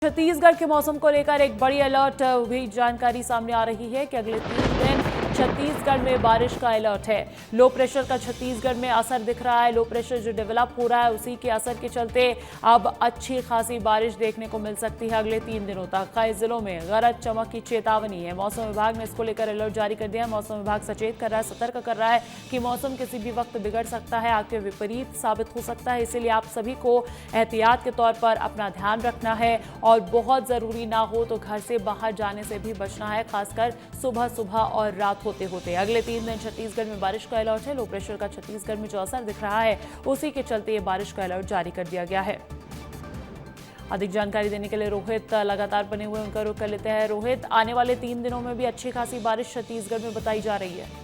छत्तीसगढ़ के मौसम को लेकर एक बड़ी अलर्ट हुई जानकारी सामने आ रही है कि अगले 3 दिन छत्तीसगढ़ में बारिश का अलर्ट है। लो प्रेशर का छत्तीसगढ़ में असर दिख रहा है। लो प्रेशर जो डेवलप हो रहा है उसी के असर के चलते अब अच्छी खासी बारिश देखने को मिल सकती है अगले 3 दिनों तक। कई जिलों में गरज चमक की चेतावनी है। मौसम विभाग ने इसको लेकर अलर्ट जारी कर दिया है। मौसम विभाग सचेत कर रहा है, सतर्क कर रहा है कि मौसम किसी भी वक्त बिगड़ सकता है, आगे विपरीत साबित हो सकता है। इसीलिए आप सभी को एहतियात के तौर पर अपना ध्यान रखना है और बहुत जरूरी ना हो तो घर से बाहर जाने से भी बचना है, खासकर सुबह सुबह और रात होते होते। अगले 3 दिन छत्तीसगढ़ में बारिश का अलर्ट है। लो प्रेशर का छत्तीसगढ़ में जो असर दिख रहा है उसी के चलते ये बारिश का अलर्ट जारी कर दिया गया है। अधिक जानकारी देने के लिए रोहित लगातार बने हुए उनका रुख कर लेते हैं। रोहित, आने वाले 3 दिनों में भी अच्छी खासी बारिश छत्तीसगढ़ में बताई जा रही है।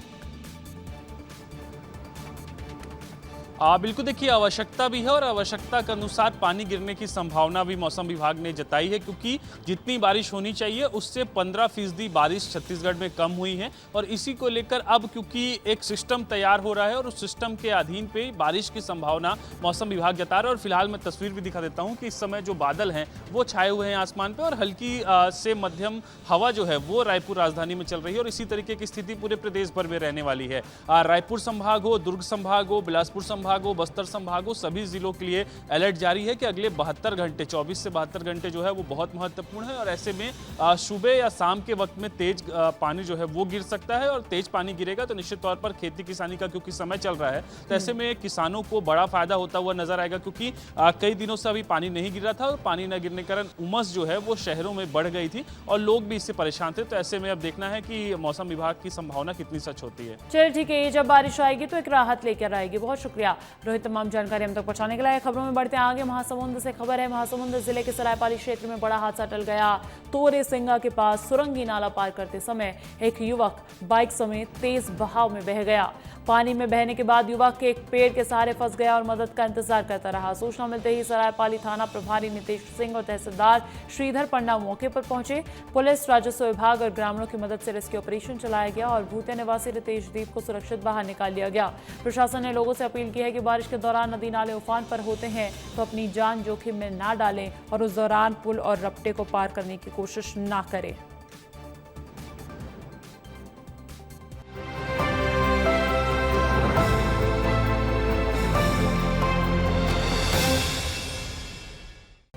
बिल्कुल, देखिए आवश्यकता भी है और आवश्यकता के अनुसार पानी गिरने की संभावना भी मौसम विभाग ने जताई है, क्योंकि जितनी बारिश होनी चाहिए उससे 15% बारिश छत्तीसगढ़ में कम हुई है। और इसी को लेकर अब क्योंकि एक सिस्टम तैयार हो रहा है और उस सिस्टम के अधीन पे बारिश की संभावना मौसम विभाग जता रहा है। और फिलहाल मैं तस्वीर भी दिखा देता हूँ कि इस समय जो बादल हैं वो छाए हुए हैं आसमान पर और हल्की से मध्यम हवा जो है वो रायपुर राजधानी में चल रही है और इसी तरीके की स्थिति पूरे प्रदेश भर में रहने वाली है। रायपुर संभाग हो, दुर्ग संभाग हो, बिलासपुर संभाग हो, बस्तर संभाग हो, सभी जिलों के लिए अलर्ट जारी है कि अगले 72 घंटे 24 से 72 घंटे जो है वो बहुत महत्वपूर्ण है। और ऐसे में सुबह या शाम के वक्त में तेज पानी जो है वो गिर सकता है और तेज पानी गिरेगा तो निश्चित तौर पर खेती किसानी का क्योंकि समय चल रहा है तो ऐसे में किसानों को बड़ा फायदा होता हुआ नजर आएगा, क्योंकि कई दिनों से अभी पानी नहीं गिर रहा था और पानी न गिरने के कारण उमस जो है वो शहरों में बढ़ गई थी और लोग भी इससे परेशान थे। तो ऐसे में अब देखना है कि मौसम विभाग की संभावना कितनी सच होती है। चलिए ठीक है, ये जब बारिश आएगी तो एक राहत लेकर आएगी। बहुत शुक्रिया रोहित, तमाम जानकारी हम तक पहुंचाने के लिए। खबरों में बढ़ते हैं आगे। महासमुंद से खबर है। महासमुंद जिले के सरायपाली क्षेत्र में बड़ा हादसा टल गया। तोरे सिंगा के पास सुरंगी नाला पार करते समय एक युवक बाइक समेत तेज बहाव में बह गया। पानी में बहने के बाद युवक एक पेड़ के सहारे फंस गया और मदद का इंतजार करता रहा। सूचना मिलते ही सरायपाली थाना प्रभारी नितेश सिंह और तहसीलदार श्रीधर पन्ना मौके पर पहुंचे। पुलिस, राजस्व विभाग और ग्रामीणों की मदद से रेस्क्यू ऑपरेशन चलाया गया और भूतिया निवासी रितेश दीप को सुरक्षित बाहर निकाल लिया गया। प्रशासन ने लोगों से अपील की है कि बारिश के दौरान नदी नाले उफान पर होते हैं तो अपनी जान जोखिम में ना डालें और उस दौरान पुल और रपटे को पार करने की कोशिश ना करें।